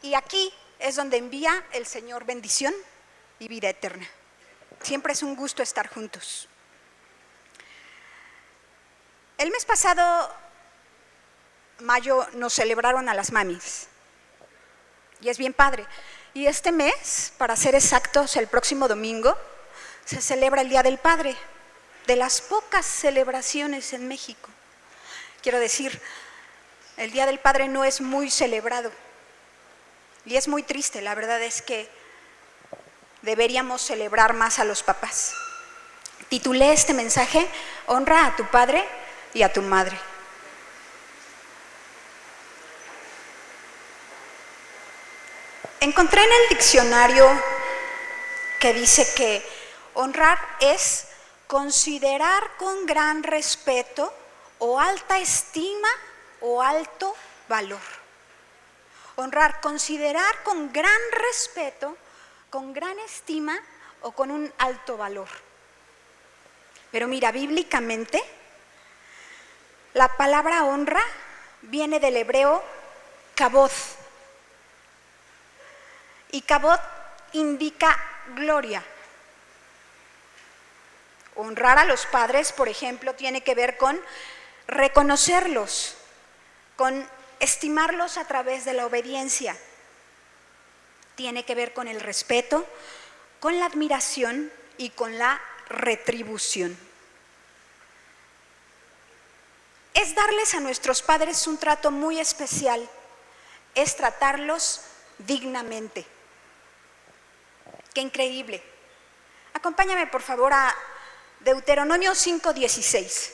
Y aquí es donde envía el Señor bendición y vida eterna. Siempre es un gusto estar juntos. El mes pasado, mayo, nos celebraron a las mamis. Y es bien padre. Y este mes, para ser exactos, el próximo domingo, se celebra el Día del Padre, de las pocas celebraciones en México. Quiero decir, el Día del Padre no es muy celebrado. Y es muy triste, la verdad es que deberíamos celebrar más a los papás. Titulé este mensaje, Honra a tu padre y a tu madre. Encontré en el diccionario que dice que honrar es considerar con gran respeto o alta estima o alto valor. Honrar, considerar con gran respeto, con gran estima o con un alto valor. Pero mira, bíblicamente, la palabra honra viene del hebreo kabod. Y kabod indica gloria. Honrar a los padres, por ejemplo, tiene que ver con reconocerlos, con estimarlos a través de la obediencia. Tiene que ver con el respeto, con la admiración y con la retribución. Es darles a nuestros padres un trato muy especial, es tratarlos dignamente. ¡Qué increíble! Acompáñame por favor a Deuteronomio 5:16.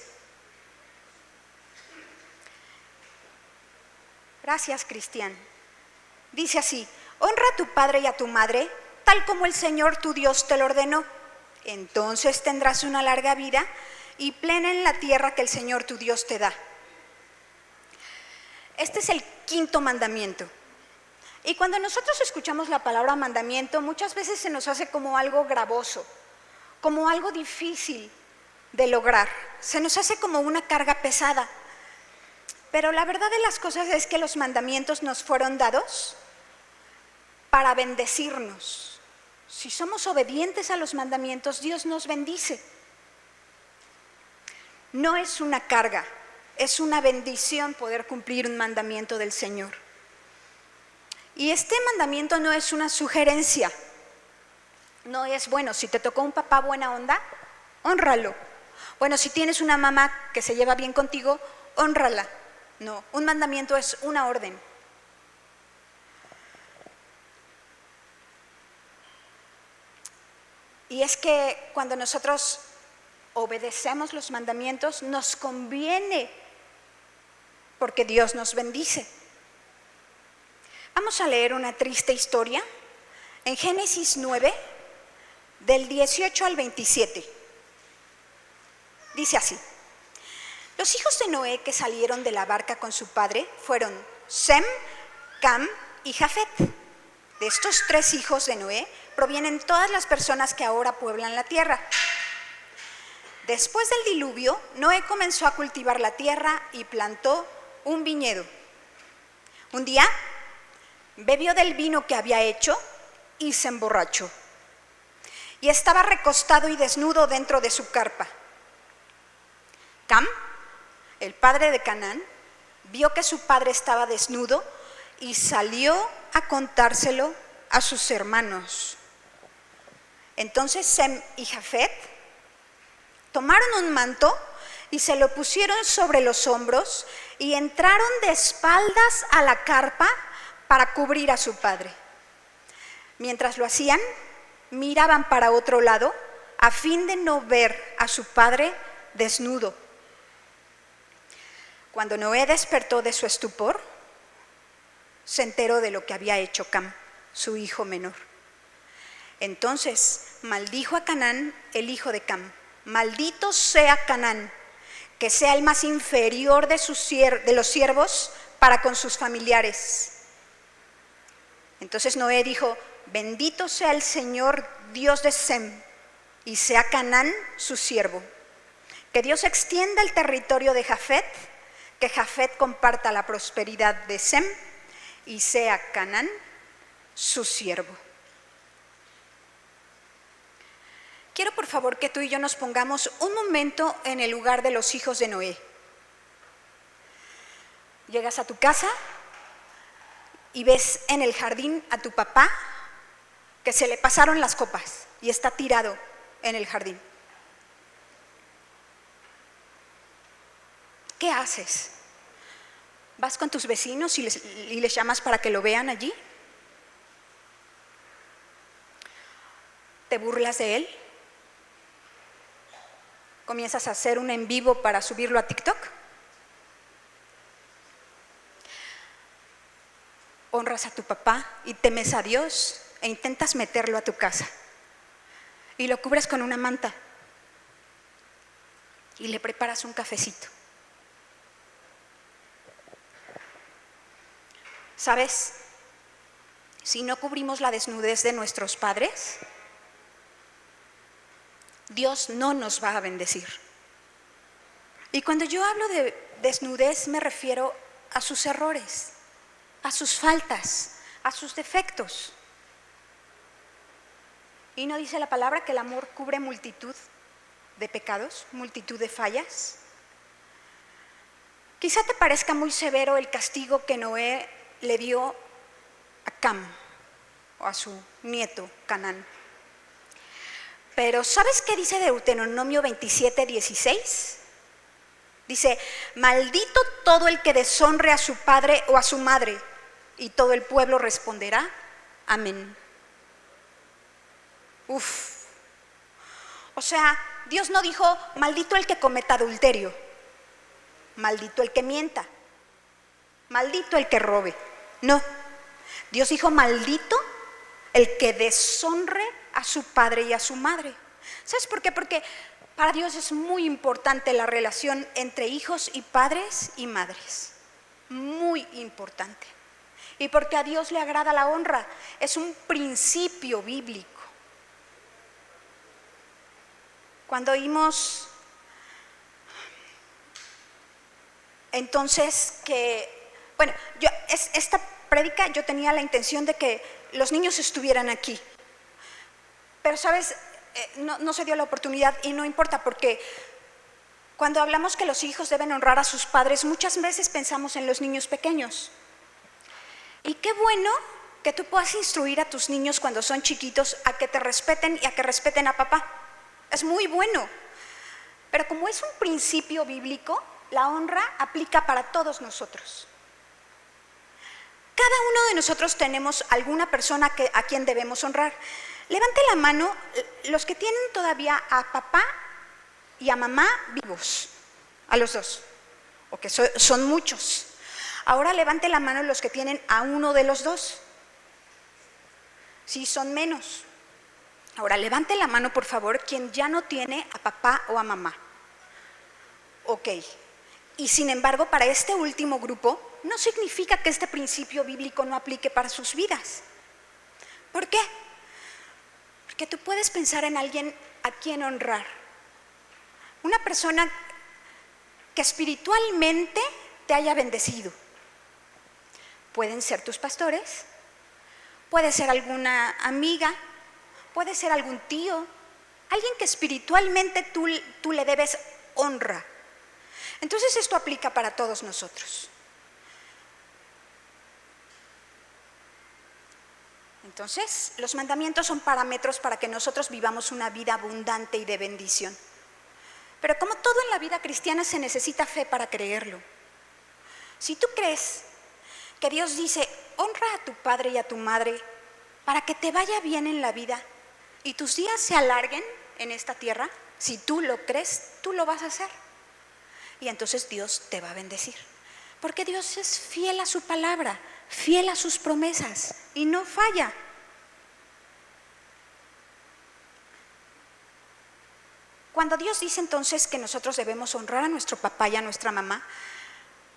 Gracias, Cristian. Dice así: honra a tu padre y a tu madre, tal como el Señor tu Dios te lo ordenó. Entonces tendrás una larga vida y plena en la tierra que el Señor tu Dios te da. Este es el quinto mandamiento. Y cuando nosotros escuchamos la palabra mandamiento, muchas veces se nos hace como algo gravoso, como algo difícil de lograr. Se nos hace como una carga pesada. Pero la verdad de las cosas es que los mandamientos nos fueron dados para bendecirnos. Si somos obedientes a los mandamientos, Dios nos bendice. No es una carga, es una bendición poder cumplir un mandamiento del Señor. Y este mandamiento no es una sugerencia, no es, bueno, si te tocó un papá buena onda, hónralo. Bueno, si tienes una mamá que se lleva bien contigo, hónrala. No, un mandamiento es una orden. Y es que cuando nosotros obedecemos los mandamientos, nos conviene, porque Dios nos bendice. Vamos a leer una triste historia en Génesis 9, del 18 al 27. Dice así: los hijos de Noé que salieron de la barca con su padre fueron Sem, Cam y Jafet. De estos tres hijos de Noé provienen todas las personas que ahora pueblan la tierra. Después del diluvio, Noé comenzó a cultivar la tierra y plantó un viñedo. Un día bebió del vino que había hecho y se emborrachó. Y estaba recostado y desnudo dentro de su carpa. Cam, el padre de Canaán, vio que su padre estaba desnudo y salió a contárselo a sus hermanos. Entonces Sem y Jafet tomaron un manto y se lo pusieron sobre los hombros y entraron de espaldas a la carpa para cubrir a su padre. Mientras lo hacían, miraban para otro lado a fin de no ver a su padre desnudo. Cuando Noé despertó de su estupor, se enteró de lo que había hecho Cam, su hijo menor. Entonces maldijo a Canaán, el hijo de Cam. Maldito sea Canaán, que sea el más inferior de los siervos para con sus familiares. Entonces Noé dijo: bendito sea el Señor Dios de Sem, y sea Canaán su siervo. Que Dios extienda el territorio de Jafet, que Jafet comparta la prosperidad de Sem, y sea Canaán su siervo. Quiero por favor que tú y yo nos pongamos un momento en el lugar de los hijos de Noé. Llegas a tu casa y ves en el jardín a tu papá que se le pasaron las copas y está tirado en el jardín. ¿Qué haces? ¿Vas con tus vecinos y les llamas para que lo vean allí? ¿Te burlas de él? ¿Comienzas a hacer un en vivo para subirlo a TikTok? ¿Honras a tu papá y temes a Dios e intentas meterlo a tu casa? Y lo cubres con una manta y le preparas un cafecito. ¿Sabes? Si no cubrimos la desnudez de nuestros padres, Dios no nos va a bendecir. Y cuando yo hablo de desnudez me refiero a sus errores, a sus faltas, a sus defectos. ¿Y no dice la palabra que el amor cubre multitud de pecados, multitud de fallas? Quizá te parezca muy severo el castigo que Noé le dio a Cam o a su nieto Canaán. Pero ¿sabes qué dice Deuteronomio 27:16? Dice: maldito todo el que deshonre a su padre o a su madre. Y todo el pueblo responderá: amén. Uf. O sea, Dios no dijo maldito el que cometa adulterio, maldito el que mienta, maldito el que robe. No, Dios dijo maldito el que deshonre a su padre y a su madre. ¿Sabes por qué? Porque para Dios es muy importante la relación entre hijos y padres y madres. Muy importante. Y porque a Dios le agrada la honra. Es un principio bíblico. Cuando oímos entonces que, bueno, esta prédica yo tenía la intención de que los niños estuvieran aquí. Pero sabes, no se dio la oportunidad y no importa, porque cuando hablamos que los hijos deben honrar a sus padres, muchas veces pensamos en los niños pequeños. Y qué bueno que tú puedas instruir a tus niños cuando son chiquitos a que te respeten y a que respeten a papá. Es muy bueno. Pero como es un principio bíblico, la honra aplica para todos nosotros. Cada uno de nosotros tenemos alguna persona a quien debemos honrar. Levante la mano los que tienen todavía a papá y a mamá vivos, a los dos, o que son muchos. Ahora levante la mano los que tienen a uno de los dos. Sí, son menos. Ahora levante la mano, por favor, quien ya no tiene a papá o a mamá. Ok. Y sin embargo, para este último grupo, no significa que este principio bíblico no aplique para sus vidas. ¿Por qué? Porque tú puedes pensar en alguien a quien honrar. Una persona que espiritualmente te haya bendecido. Pueden ser tus pastores, puede ser alguna amiga, puede ser algún tío, alguien que espiritualmente tú le debes honra. Entonces esto aplica para todos nosotros. Entonces, los mandamientos son parámetros para que nosotros vivamos una vida abundante y de bendición. Pero como todo en la vida cristiana, se necesita fe para creerlo. Si tú crees que Dios dice, honra a tu padre y a tu madre para que te vaya bien en la vida y tus días se alarguen en esta tierra, si tú lo crees, tú lo vas a hacer. Y entonces Dios te va a bendecir. Porque Dios es fiel a su palabra, fiel a sus promesas y no falla. Cuando Dios dice entonces que nosotros debemos honrar a nuestro papá y a nuestra mamá,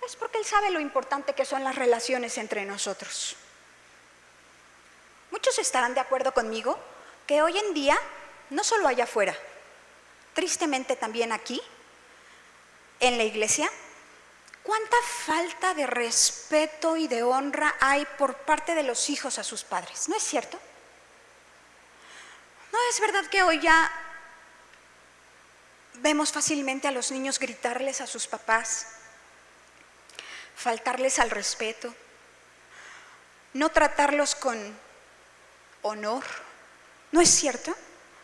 es porque Él sabe lo importante que son las relaciones entre nosotros. Muchos estarán de acuerdo conmigo que hoy en día, no solo allá afuera, tristemente también aquí, en la iglesia, ¿Cuánta falta de respeto y de honra hay por parte de los hijos a sus padres? ¿No es cierto? ¿No es verdad que hoy ya vemos fácilmente a los niños gritarles a sus papás, faltarles al respeto, no tratarlos con honor? ¿No es cierto?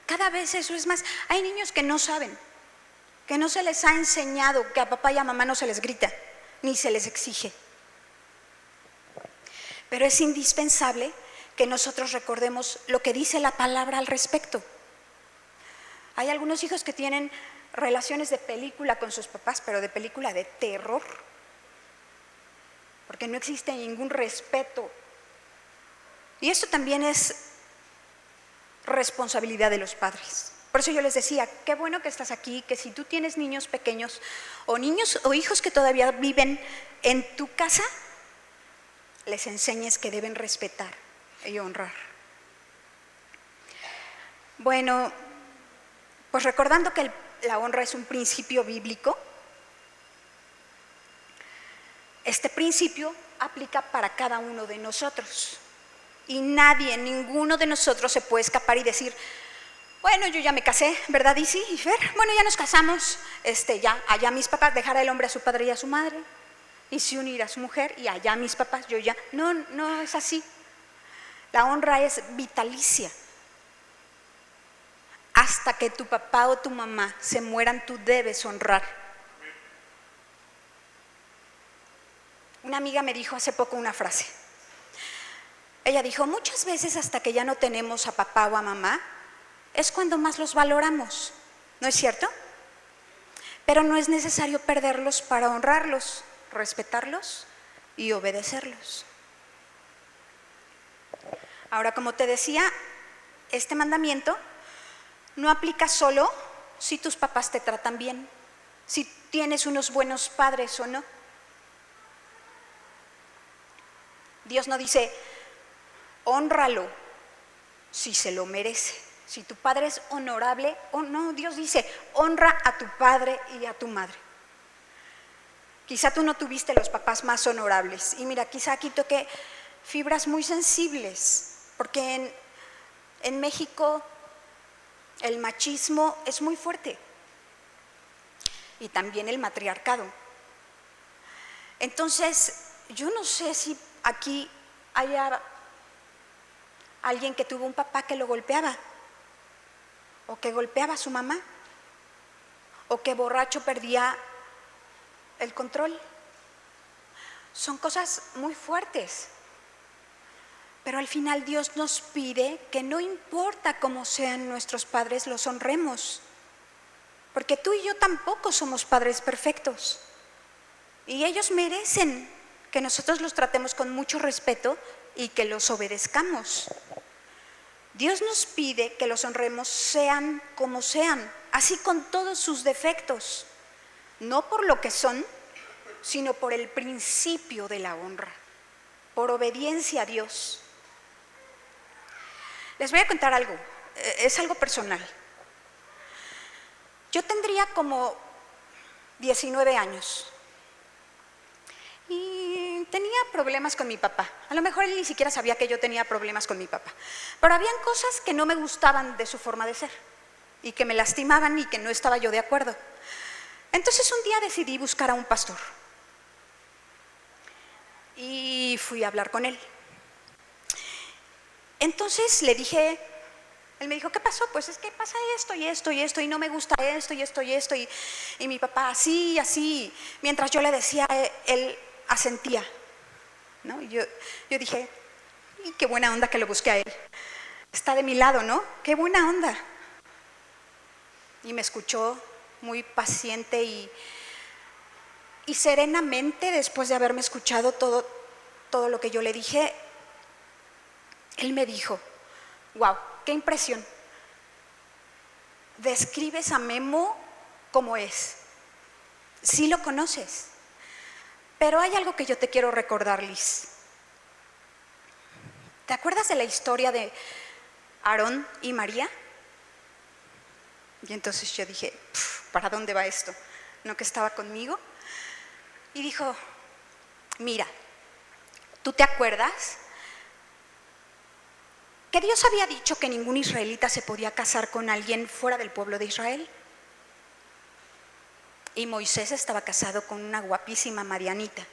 Cada vez eso es más. Hay niños que no saben, que no se les ha enseñado que a papá y a mamá no se les grita, ni se les exige. Pero es indispensable que nosotros recordemos lo que dice la palabra al respecto. Hay algunos hijos que tienen relaciones de película con sus papás, pero de película de terror, porque no existe ningún respeto. Y esto también es responsabilidad de los padres. Por eso yo les decía, qué bueno que estás aquí, que si tú tienes niños pequeños o hijos que todavía viven en tu casa, les enseñes que deben respetar y honrar. Bueno, pues recordando que la honra es un principio bíblico, este principio aplica para cada uno de nosotros. Y ninguno de nosotros se puede escapar y decir, bueno, yo ya me casé, ¿verdad, Isi y Fer? Bueno, ya nos casamos, ya, allá mis papás, dejar al hombre a su padre y a su madre, y se unir a su mujer, y allá mis papás, yo ya. No, no es así. La honra es vitalicia. Hasta que tu papá o tu mamá se mueran, tú debes honrar. Una amiga me dijo hace poco una frase. Ella dijo, muchas veces hasta que ya no tenemos a papá o a mamá, es cuando más los valoramos, ¿no es cierto? Pero no es necesario perderlos para honrarlos, respetarlos y obedecerlos. Ahora, como te decía, este mandamiento no aplica solo si tus papás te tratan bien, si tienes unos buenos padres o no. Dios no dice, hónralo si se lo merece. Si tu padre es honorable o no, Dios dice, honra a tu padre y a tu madre. Quizá tú no tuviste los papás más honorables. Y mira, quizá aquí toqué fibras muy sensibles, porque en México el machismo es muy fuerte. Y también el matriarcado. Entonces, yo no sé si aquí haya alguien que tuvo un papá que lo golpeaba, o que golpeaba a su mamá, o que borracho perdía el control. Son cosas muy fuertes. Pero al final Dios nos pide que no importa cómo sean nuestros padres, los honremos. Porque tú y yo tampoco somos padres perfectos. Y ellos merecen que nosotros los tratemos con mucho respeto y que los obedezcamos. Dios nos pide que los honremos sean como sean, así con todos sus defectos, no por lo que son, sino por el principio de la honra, por obediencia a Dios. Les voy a contar algo, es algo personal. Yo tendría como 19 años y tenía problemas con mi papá. A lo mejor él ni siquiera sabía que yo tenía problemas con mi papá, pero habían cosas que no me gustaban de su forma de ser y que me lastimaban y que no estaba yo de acuerdo. Entonces un día decidí buscar a un pastor y fui a hablar con él. Entonces le dije, él me dijo, ¿qué pasó? Pues es que pasa esto y esto y esto y no me gusta esto y esto y esto y mi papá así y así. Mientras yo le decía, él asentía, ¿no? Y yo dije, qué buena onda que lo busqué a él. Está de mi lado, ¿no? Qué buena onda. Y me escuchó muy paciente y serenamente, después de haberme escuchado todo lo que yo le dije, él me dijo, wow, qué impresión. Describes a Memo como es. Sí lo conoces. Pero hay algo que yo te quiero recordar, Liz. ¿Te acuerdas de la historia de Aarón y María? Y entonces yo dije, ¿para dónde va esto? ¿No que estaba conmigo? y dijo, mira, ¿tú te acuerdas que Dios había dicho que ningún israelita se podía casar con alguien fuera del pueblo de Israel? Y Moisés estaba casado con una guapísima Marianita.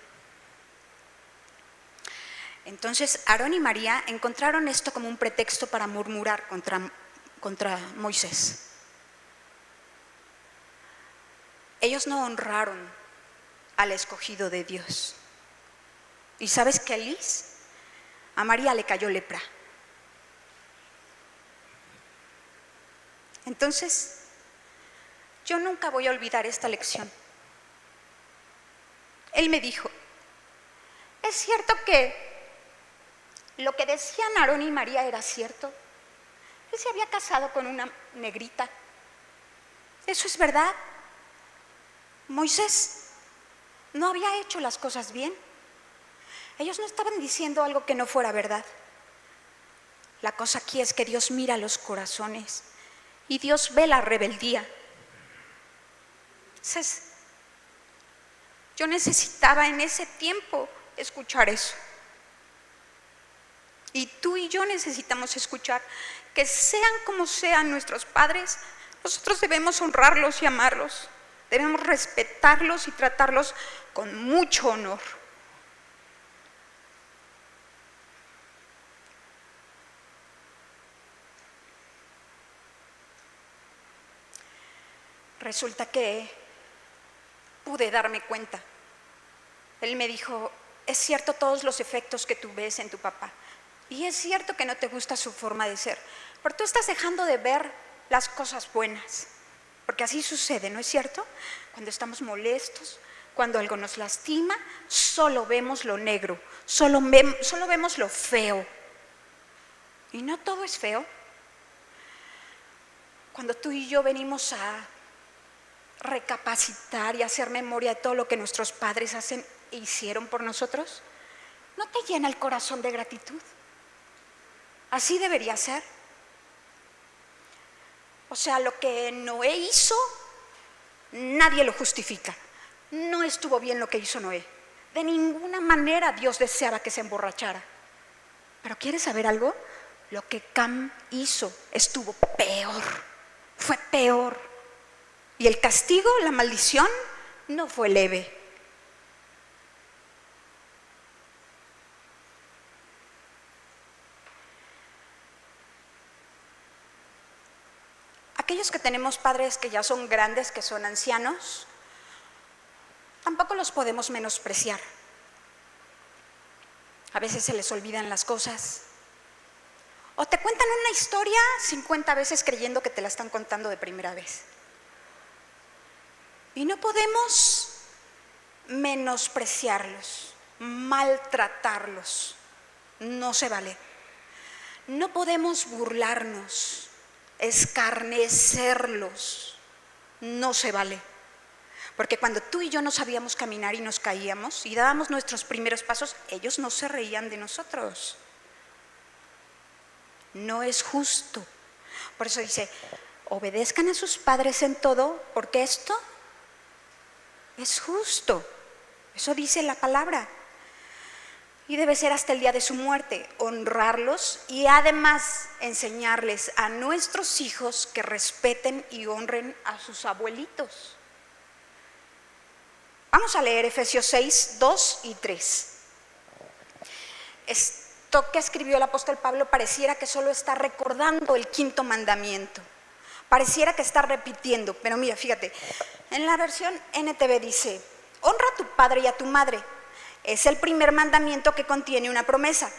Entonces Aarón y María encontraron esto como un pretexto para murmurar contra Moisés. Ellos no honraron al escogido de Dios. ¿Y sabes qué, Liz? A María le cayó lepra. Entonces, yo nunca voy a olvidar esta lección. Él me dijo, es cierto que lo que decían Aarón y María era cierto. Él se había casado con una negrita. Eso es verdad. Moisés no había hecho las cosas bien. Ellos no estaban diciendo algo que no fuera verdad. La cosa aquí es que Dios mira los corazones y Dios ve la rebeldía. Entonces, yo necesitaba en ese tiempo escuchar eso. Y tú y yo necesitamos escuchar que sean como sean nuestros padres, nosotros debemos honrarlos y amarlos. Debemos respetarlos y tratarlos con mucho honor. Resulta que pude darme cuenta. Él me dijo, es cierto todos los efectos que tú ves en tu papá. Y es cierto que no te gusta su forma de ser, pero tú estás dejando de ver las cosas buenas. Porque así sucede, ¿no es cierto? Cuando estamos molestos, cuando algo nos lastima, solo vemos lo negro, solo vemos lo feo. Y no todo es feo. Cuando tú y yo venimos a recapacitar y hacer memoria de todo lo que nuestros padres hacen e hicieron por nosotros, ¿no te llena el corazón de gratitud? Así debería ser. O sea, lo que Noé hizo, nadie lo justifica. No estuvo bien lo que hizo Noé. De ninguna manera Dios deseaba que se emborrachara. Pero ¿quieres saber algo? Lo que Cam hizo estuvo peor. Fue peor. Y el castigo, la maldición, no fue leve. Aquellos que tenemos padres que ya son grandes, que son ancianos, tampoco los podemos menospreciar. A veces se les olvidan las cosas. O te cuentan una historia 50 veces creyendo que te la están contando de primera vez. Y no podemos menospreciarlos, maltratarlos. No se vale. No podemos burlarnos, escarnecerlos. No se vale. Porque cuando tú y yo no sabíamos caminar y nos caíamos y dábamos nuestros primeros pasos, ellos no se reían de nosotros. No es justo. Por eso dice, obedezcan a sus padres en todo, porque esto es justo. Eso dice la palabra. Y debe ser hasta el día de su muerte, honrarlos y además enseñarles a nuestros hijos que respeten y honren a sus abuelitos. Vamos a leer Efesios 6, 2 y 3. Esto que escribió el apóstol Pablo pareciera que solo está recordando el quinto mandamiento. Pareciera que está repitiendo, pero mira, fíjate, en la versión NTV dice, honra a tu padre y a tu madre. Es el primer mandamiento que contiene una promesa.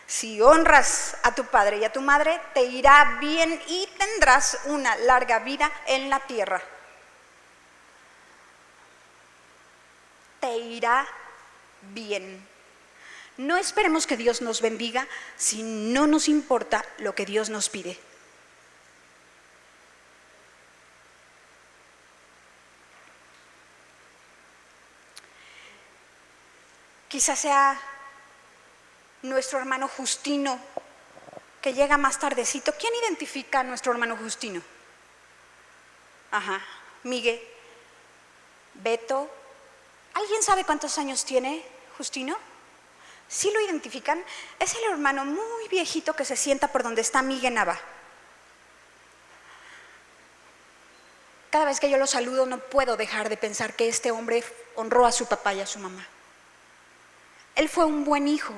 Si honras a tu padre y a tu madre, te irá bien y tendrás una larga vida en la tierra. Te irá bien. No esperemos que Dios nos bendiga si no nos importa lo que Dios nos pide. Quizás sea nuestro hermano Justino, que llega más tardecito. ¿Quién identifica a nuestro hermano Justino? Miguel, Beto, ¿Alguien sabe cuántos años tiene Justino? ¿Sí lo identifican? Es el hermano muy viejito que se sienta por donde está Miguel Nava. Cada vez que yo lo saludo no puedo dejar de pensar que este hombre honró a su papá y a su mamá. Él fue un buen hijo,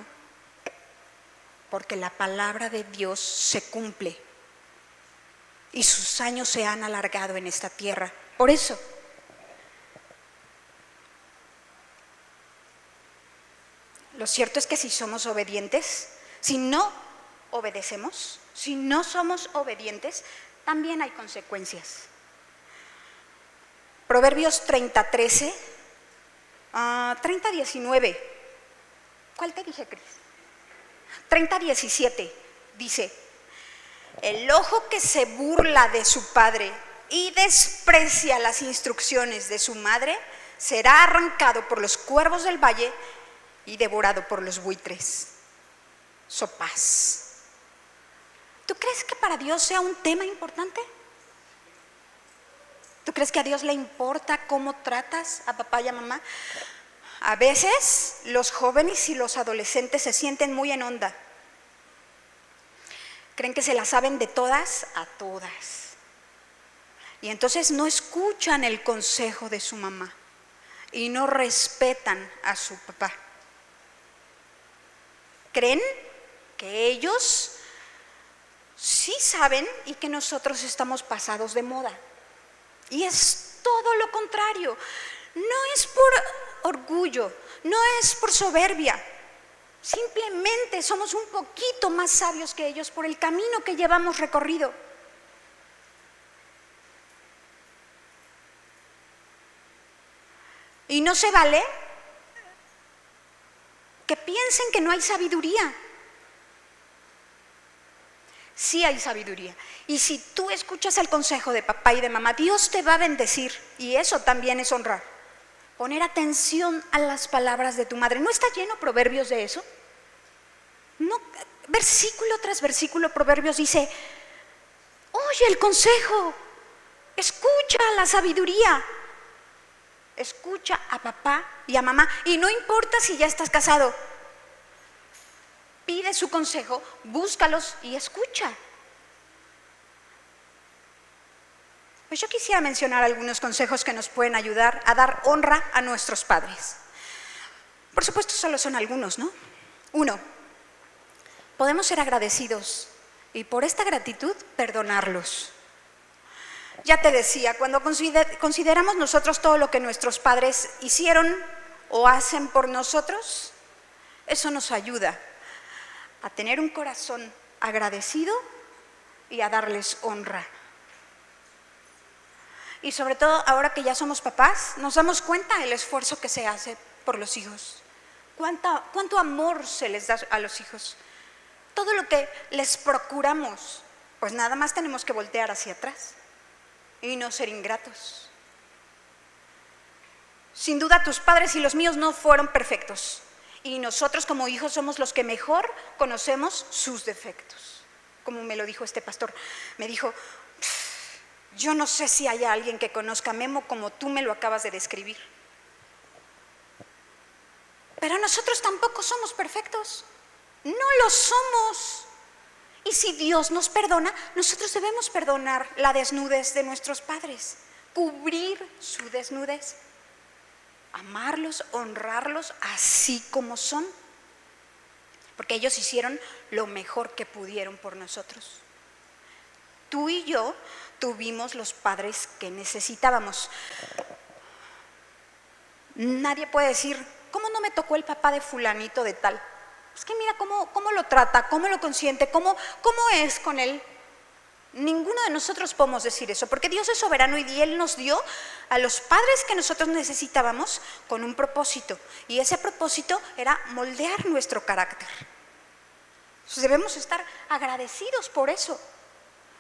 porque la palabra de Dios se cumple y sus años se han alargado en esta tierra. Por eso, lo cierto es que si somos obedientes, si no obedecemos, si no somos obedientes, también hay consecuencias. Proverbios 30:13, 30:19. ¿Cuál te dije, Cris? 30:17 dice: el ojo que se burla de su padre y desprecia las instrucciones de su madre será arrancado por los cuervos del valle y devorado por los buitres. Sopaz. ¿Tú crees que para Dios sea un tema importante? ¿Tú crees que a Dios le importa cómo tratas a papá y a mamá? A veces los jóvenes y los adolescentes se sienten muy en onda. Creen que se la saben de todas a todas. Y entonces no escuchan el consejo de su mamá y no respetan a su papá. Creen que ellos sí saben y que nosotros estamos pasados de moda. Y es todo lo contrario. No es por orgullo, no es por soberbia. Simplemente somos un poquito más sabios que ellos por el camino que llevamos recorrido. Y no se vale que piensen que no hay sabiduría. Sí hay sabiduría. Y si tú escuchas el consejo de papá y de mamá, Dios te va a bendecir. Y eso también es honrar. Poner atención a las palabras de tu madre. ¿No está lleno Proverbios de eso? No, versículo tras versículo Proverbios dice: oye el consejo, escucha la sabiduría, escucha a papá y a mamá. Y no importa si ya estás casado, pide su consejo, búscalos y escucha. Pues yo quisiera mencionar algunos consejos que nos pueden ayudar a dar honra a nuestros padres. Por supuesto, solo son algunos, ¿no? 1, podemos ser agradecidos y por esta gratitud perdonarlos. Ya te decía, cuando consideramos nosotros todo lo que nuestros padres hicieron o hacen por nosotros, eso nos ayuda a tener un corazón agradecido y a darles honra. Y sobre todo, ahora que ya somos papás, nos damos cuenta del esfuerzo que se hace por los hijos. ¿Cuánto amor se les da a los hijos? Todo lo que les procuramos, pues nada más tenemos que voltear hacia atrás y no ser ingratos. Sin duda, tus padres y los míos no fueron perfectos. Y nosotros como hijos somos los que mejor conocemos sus defectos. Como me lo dijo este pastor, me dijo: yo no sé si haya alguien que conozca a Memo como tú me lo acabas de describir. Pero nosotros tampoco somos perfectos. No lo somos. Y si Dios nos perdona, nosotros debemos perdonar la desnudez de nuestros padres, cubrir su desnudez, amarlos, honrarlos así como son, porque ellos hicieron lo mejor que pudieron por nosotros. Tú y yo tuvimos los padres que necesitábamos. Nadie puede decir: ¿cómo no me tocó el papá de fulanito de tal? Es que mira cómo lo trata, cómo lo consiente, cómo es con él. Ninguno de nosotros podemos decir eso, porque Dios es soberano y Él nos dio a los padres que nosotros necesitábamos con un propósito. Y ese propósito era moldear nuestro carácter. Entonces debemos estar agradecidos por eso.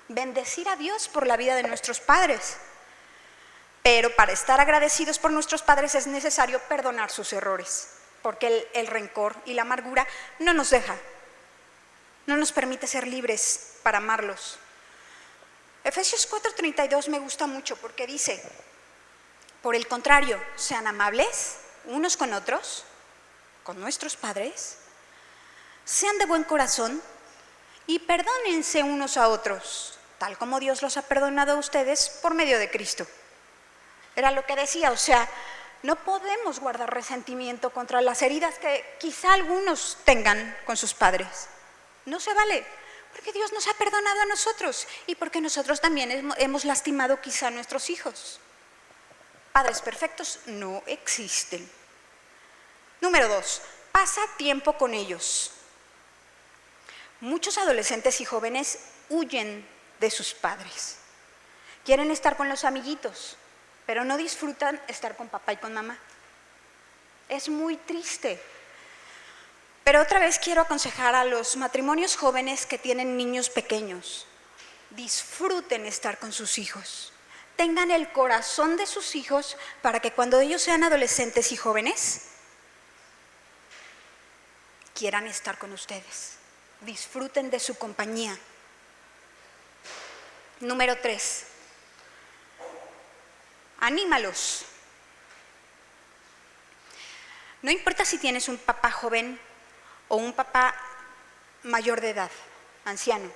Bendecir a Dios por la vida de nuestros padres. Pero para estar agradecidos por nuestros padres es necesario perdonar sus errores, porque el rencor y la amargura no nos deja, no nos permite ser libres para amarlos. Efesios 4:32 me gusta mucho porque dice: por el contrario, sean amables, unos con otros, con nuestros padres, sean de buen corazón y perdónense unos a otros, tal como Dios los ha perdonado a ustedes por medio de Cristo. Era lo que decía, o sea, no podemos guardar resentimiento contra las heridas que quizá algunos tengan con sus padres. No se vale, porque Dios nos ha perdonado a nosotros y porque nosotros también hemos lastimado quizá a nuestros hijos. Padres perfectos no existen. Número 2, pasa tiempo con ellos. Muchos adolescentes y jóvenes huyen de sus padres. Quieren estar con los amiguitos, pero no disfrutan estar con papá y con mamá. Es muy triste. Pero otra vez quiero aconsejar a los matrimonios jóvenes que tienen niños pequeños. Disfruten estar con sus hijos. Tengan el corazón de sus hijos para que cuando ellos sean adolescentes y jóvenes, quieran estar con ustedes. Disfruten de su compañía. Número 3. Anímalos. No importa si tienes un papá joven o un papá mayor de edad, anciano.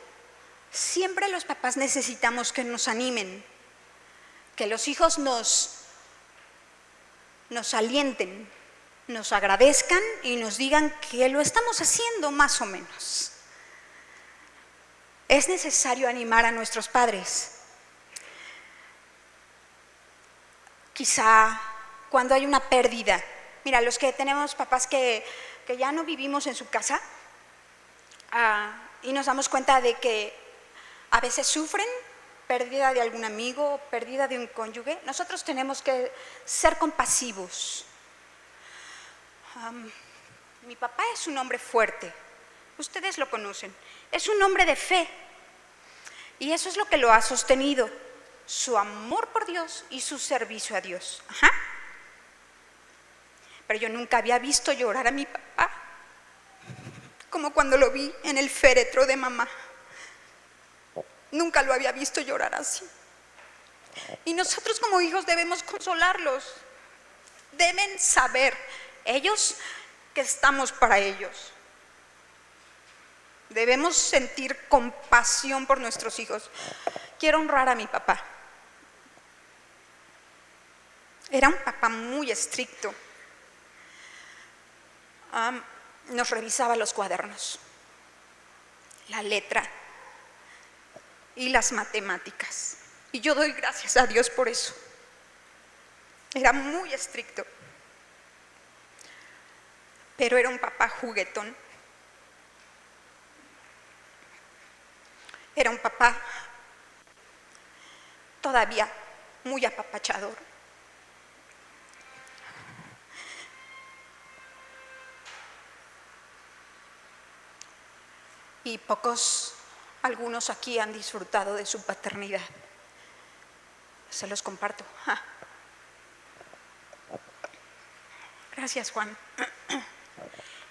Siempre los papás necesitamos que nos animen, que los hijos nos alienten, nos agradezcan y nos digan que lo estamos haciendo más o menos. Es necesario animar a nuestros padres. Quizá cuando hay una pérdida. Mira, los que tenemos papás que ya no vivimos en su casa y nos damos cuenta de que a veces sufren pérdida de algún amigo, pérdida de un cónyuge, nosotros tenemos que ser compasivos. Mi papá es un hombre fuerte, ustedes lo conocen, es un hombre de fe y eso es lo que lo ha sostenido, su amor por Dios y su servicio a Dios. Pero yo nunca había visto llorar a mi papá como cuando lo vi en el féretro de mamá. Nunca lo había visto llorar así. Y nosotros como hijos debemos consolarlos. Deben saber ellos que estamos para ellos. Debemos sentir compasión por nuestros hijos. Quiero honrar a mi papá. Era un papá muy estricto. Nos revisaba los cuadernos, la letra y las matemáticas. Y yo doy gracias a Dios por eso. Era muy estricto. Pero era un papá juguetón. Era un papá todavía muy apapachador. Y algunos aquí han disfrutado de su paternidad. Se los comparto. Gracias, Juan.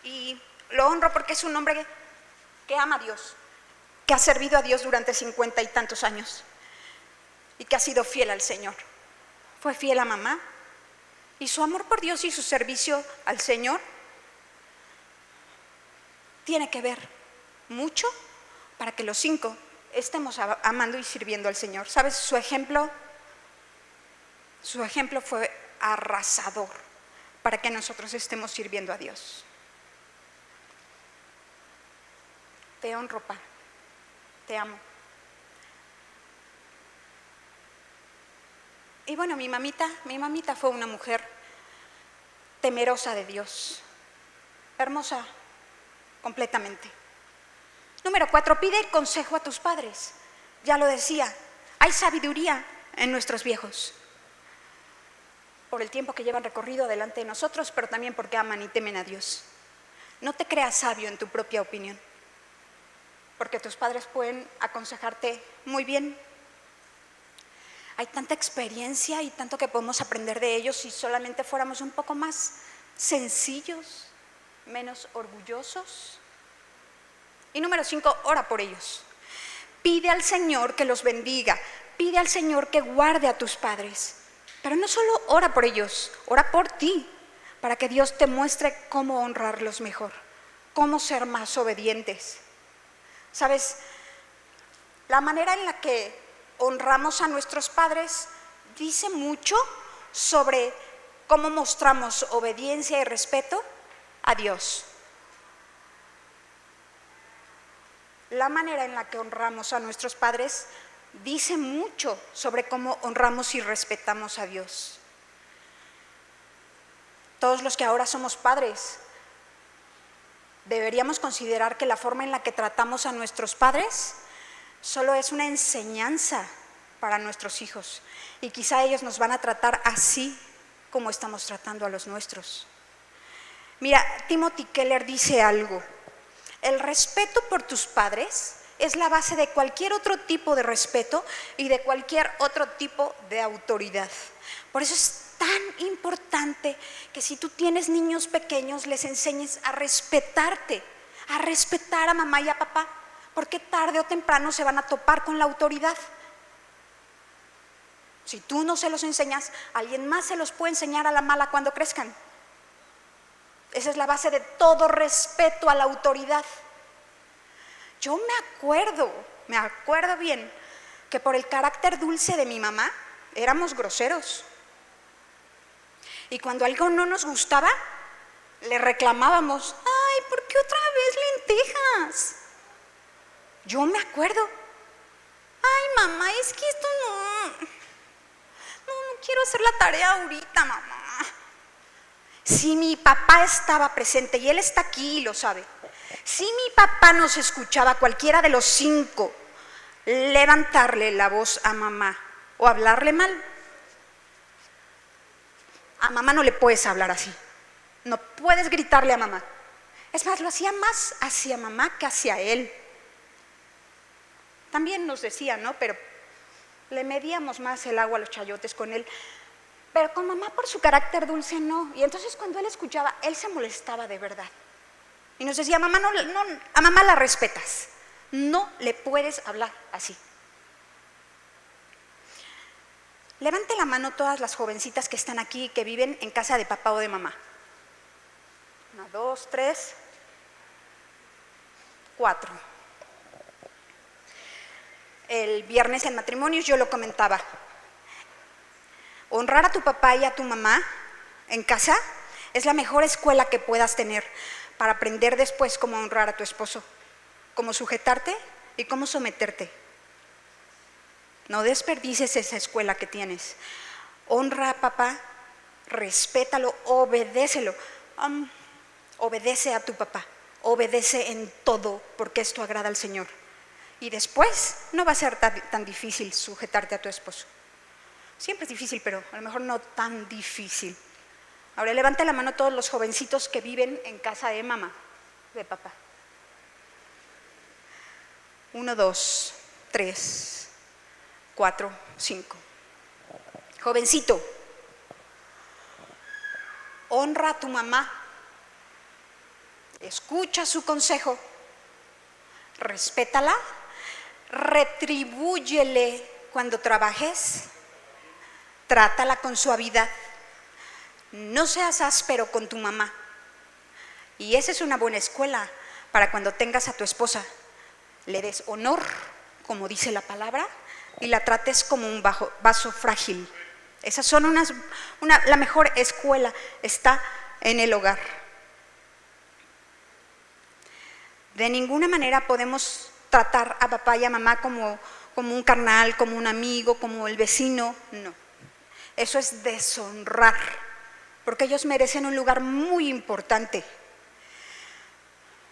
Y lo honro porque es un hombre que ama a Dios, que ha servido a Dios durante 50 y tantos años y que ha sido fiel al Señor. Fue fiel a mamá y su amor por Dios y su servicio al Señor tiene que ver mucho para que los 5 estemos amando y sirviendo al Señor. ¿Sabes? Su ejemplo fue arrasador para que nosotros estemos sirviendo a Dios. Te honro, Pa. Te amo. Y bueno, mi mamita fue una mujer temerosa de Dios, hermosa completamente. Número 4, pide consejo a tus padres. Ya lo decía, hay sabiduría en nuestros viejos. Por el tiempo que llevan recorrido delante de nosotros, pero también porque aman y temen a Dios. No te creas sabio en tu propia opinión, porque tus padres pueden aconsejarte muy bien. Hay tanta experiencia y tanto que podemos aprender de ellos si solamente fuéramos un poco más sencillos, menos orgullosos. Y número 5, ora por ellos. Pide al Señor que los bendiga, pide al Señor que guarde a tus padres. Pero no solo ora por ellos, ora por ti, para que Dios te muestre cómo honrarlos mejor, cómo ser más obedientes. ¿Sabes? La manera en la que honramos a nuestros padres dice mucho sobre cómo mostramos obediencia y respeto a Dios. La manera en la que honramos a nuestros padres dice mucho sobre cómo honramos y respetamos a Dios. Todos los que ahora somos padres deberíamos considerar que la forma en la que tratamos a nuestros padres solo es una enseñanza para nuestros hijos, y quizá ellos nos van a tratar así como estamos tratando a los nuestros. Mira, Timothy Keller dice algo: el respeto por tus padres es la base de cualquier otro tipo de respeto y de cualquier otro tipo de autoridad. Por eso es tan importante que si tú tienes niños pequeños les enseñes a respetarte, a respetar a mamá y a papá, porque tarde o temprano se van a topar con la autoridad. Si tú no se los enseñas, alguien más se los puede enseñar a la mala cuando crezcan. Esa es la base de todo respeto a la autoridad. Yo me acuerdo bien que por el carácter dulce de mi mamá éramos groseros. Y cuando algo no nos gustaba, le reclamábamos: ay, ¿por qué otra vez lentejas? Yo me acuerdo: ay, mamá, es que esto no quiero hacer la tarea ahorita, mamá. Si mi papá estaba presente, y él está aquí y lo sabe, si mi papá nos escuchaba, cualquiera de los 5, levantarle la voz a mamá o hablarle mal, a mamá no le puedes hablar así, no puedes gritarle a mamá. Es más, lo hacía más hacia mamá que hacia él. También nos decía, ¿no? Pero le medíamos más el agua a los chayotes con él. Pero con mamá, por su carácter dulce, no. Y entonces cuando él escuchaba, él se molestaba de verdad. Y nos decía: mamá, no, a mamá la respetas, no le puedes hablar así. Levante la mano todas las jovencitas que están aquí y que viven en casa de papá o de mamá. 1, 2, 3, 4. El viernes en matrimonios yo lo comentaba. Honrar a tu papá y a tu mamá en casa es la mejor escuela que puedas tener para aprender después cómo honrar a tu esposo, cómo sujetarte y cómo someterte. No desperdicies esa escuela que tienes. Honra a papá, respétalo, obedécelo. Obedece a tu papá, obedece en todo, porque esto agrada al Señor. Y después no va a ser tan difícil sujetarte a tu esposo. Siempre es difícil, pero a lo mejor no tan difícil. Ahora levante la mano todos los jovencitos que viven en casa de mamá, de papá. 1, 2, 3, 4, 5. Jovencito, honra a tu mamá, escucha su consejo, respétala, retribúyele cuando trabajes, trátala con suavidad, no seas áspero con tu mamá. Y esa es una buena escuela para cuando tengas a tu esposa, le des honor, como dice la palabra, y la trates como un vaso frágil. Esas son la mejor escuela está en el hogar. De ninguna manera podemos tratar a papá y a mamá como un carnal, como un amigo, como el vecino. No, eso es deshonrar, porque ellos merecen un lugar muy importante.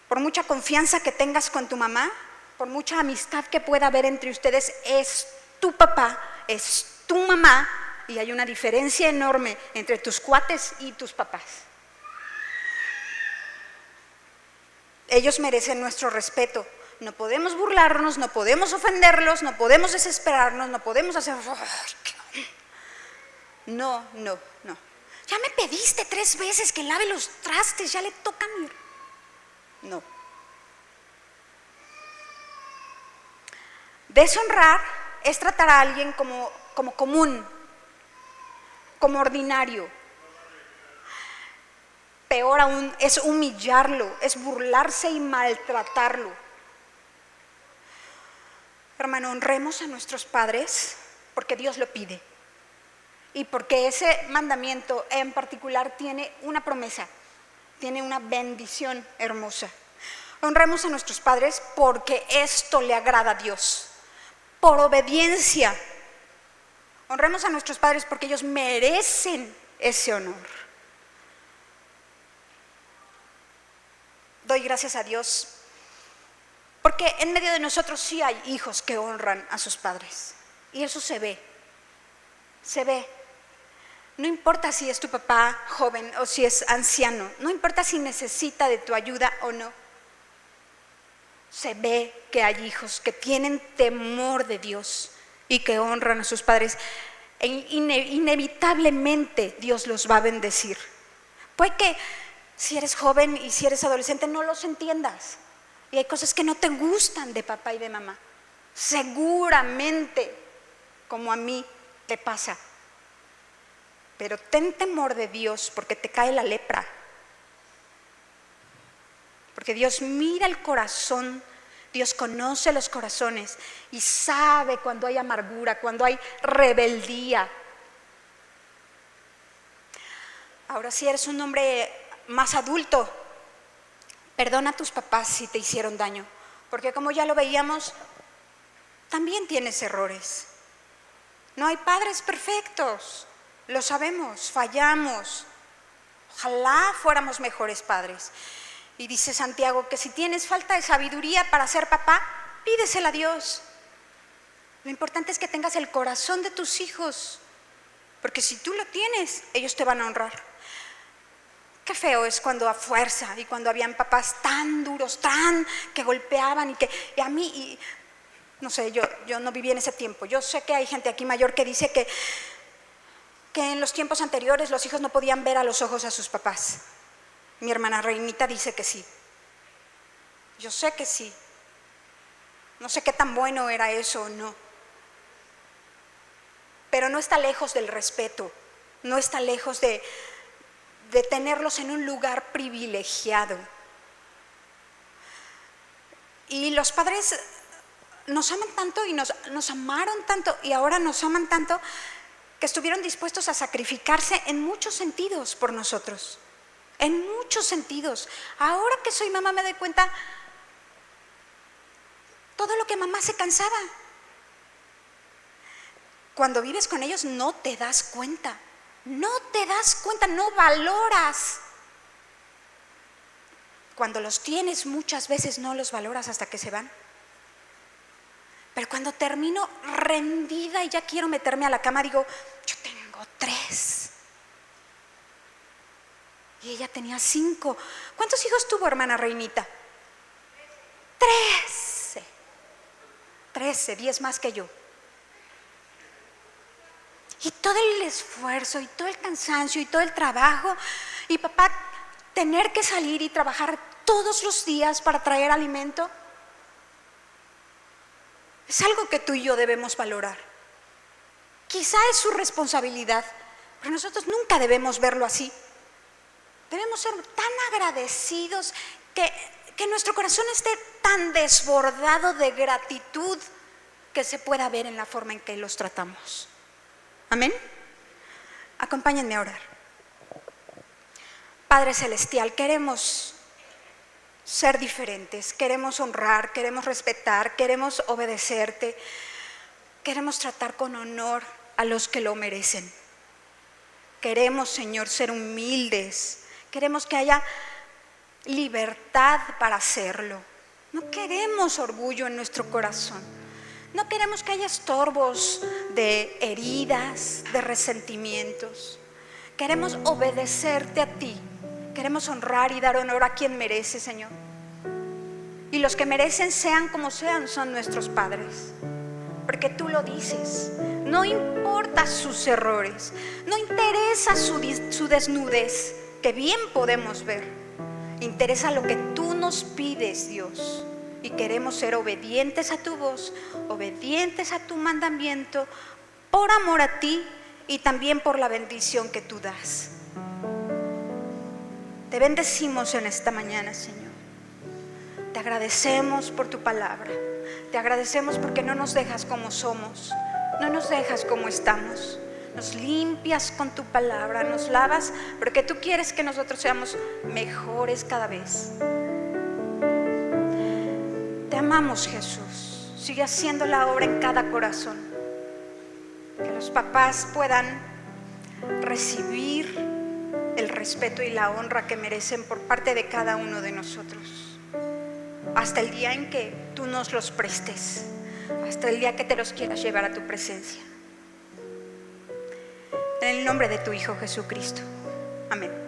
Por mucha confianza que tengas con tu mamá, por mucha amistad que pueda haber entre ustedes, es tu papá, es tu mamá, y hay una diferencia enorme entre tus cuates y tus papás. Ellos merecen nuestro respeto. No podemos burlarnos, no podemos ofenderlos, no podemos desesperarnos, no podemos hacer... No. Ya me pediste 3 veces que lave los trastes, ya le toca a mí. No. Deshonrar es tratar a alguien como común, como ordinario. peor aún, es humillarlo, es burlarse y maltratarlo. Hermano, honremos a nuestros padres porque Dios lo pide y porque ese mandamiento en particular tiene una promesa, tiene una bendición hermosa. Honremos a nuestros padres porque esto le agrada a Dios, por obediencia. Honremos a nuestros padres porque ellos merecen ese honor. Doy gracias a Dios porque en medio de nosotros sí hay hijos que honran a sus padres y eso se ve. No importa si es tu papá joven o si es anciano, no importa si necesita de tu ayuda o no. Se ve que hay hijos que tienen temor de Dios y que honran a sus padres. E inevitablemente Dios los va a bendecir. Puede que si eres joven y si eres adolescente no los entiendas. Y hay cosas que no te gustan de papá y de mamá. Seguramente, como a mí te pasa. Pero ten temor de Dios porque te cae la lepra. Porque Dios mira el corazón, Dios conoce los corazones y sabe cuando hay amargura, cuando hay rebeldía. Ahora, si eres un hombre más adulto, perdona a tus papás si te hicieron daño, porque como ya lo veíamos, también tienes errores. No hay padres perfectos, lo sabemos, fallamos. Ojalá fuéramos mejores padres. Y dice Santiago que si tienes falta de sabiduría para ser papá, pídesela a Dios. Lo importante es que tengas el corazón de tus hijos, porque si tú lo tienes, ellos te van a honrar. Qué feo es cuando a fuerza y cuando habían papás tan duros, tan que golpeaban y a mí, no sé, yo no viví en ese tiempo. Yo sé que hay gente aquí mayor que dice que en los tiempos anteriores los hijos no podían ver a los ojos a sus papás. Mi hermana Reinita dice que sí. Yo sé que sí. No sé qué tan bueno era eso o no. Pero no está lejos del respeto, no está lejos de tenerlos en un lugar privilegiado. Y los padres nos aman tanto y nos amaron tanto y ahora nos aman tanto que estuvieron dispuestos a sacrificarse en muchos sentidos por nosotros. En muchos sentidos. Ahora que soy mamá me doy cuenta todo lo que mamá se cansaba. Cuando vives con ellos no te das cuenta, no valoras. Cuando los tienes muchas veces no los valoras hasta que se van. Pero cuando termino rendida y ya quiero meterme a la cama, digo, yo tengo 3. Y ella tenía 5. ¿Cuántos hijos tuvo, hermana Reinita? 13, 10 más que yo. Y todo el esfuerzo y todo el cansancio y todo el trabajo. Y papá tener que salir y trabajar todos los días para traer alimento. Es algo que tú y yo debemos valorar. Quizá es su responsabilidad, pero nosotros nunca debemos verlo así. Debemos ser tan agradecidos que nuestro corazón esté tan desbordado de gratitud que se pueda ver en la forma en que los tratamos. Amén. Acompáñenme a orar. Padre Celestial, queremos ser diferentes, queremos honrar, queremos respetar, queremos obedecerte, queremos tratar con honor a los que lo merecen. Queremos, Señor, ser humildes, queremos que haya libertad para hacerlo. No queremos orgullo en nuestro corazón, no queremos que haya estorbos de heridas, de resentimientos. Queremos obedecerte a ti. Queremos honrar y dar honor a quien merece, Señor. Y los que merecen, sean como sean, son nuestros padres. Porque tú lo dices. No importa sus errores, no interesa su desnudez, que bien podemos ver. Interesa lo que tú nos pides, Dios. Y queremos ser obedientes a tu voz, obedientes a tu mandamiento, por amor a ti y también por la bendición que tú das. Te bendecimos en esta mañana, Señor. Te agradecemos por tu palabra. Te agradecemos porque no nos dejas como somos, no nos dejas como estamos. Nos limpias con tu palabra, nos lavas, porque tú quieres que nosotros seamos mejores cada vez. Te amamos, Jesús. Sigue haciendo la obra en cada corazón. Que los papás puedan recibir el respeto y la honra que merecen por parte de cada uno de nosotros, hasta el día en que tú nos los prestes, hasta el día que te los quieras llevar a tu presencia. En el nombre de tu Hijo Jesucristo. Amén.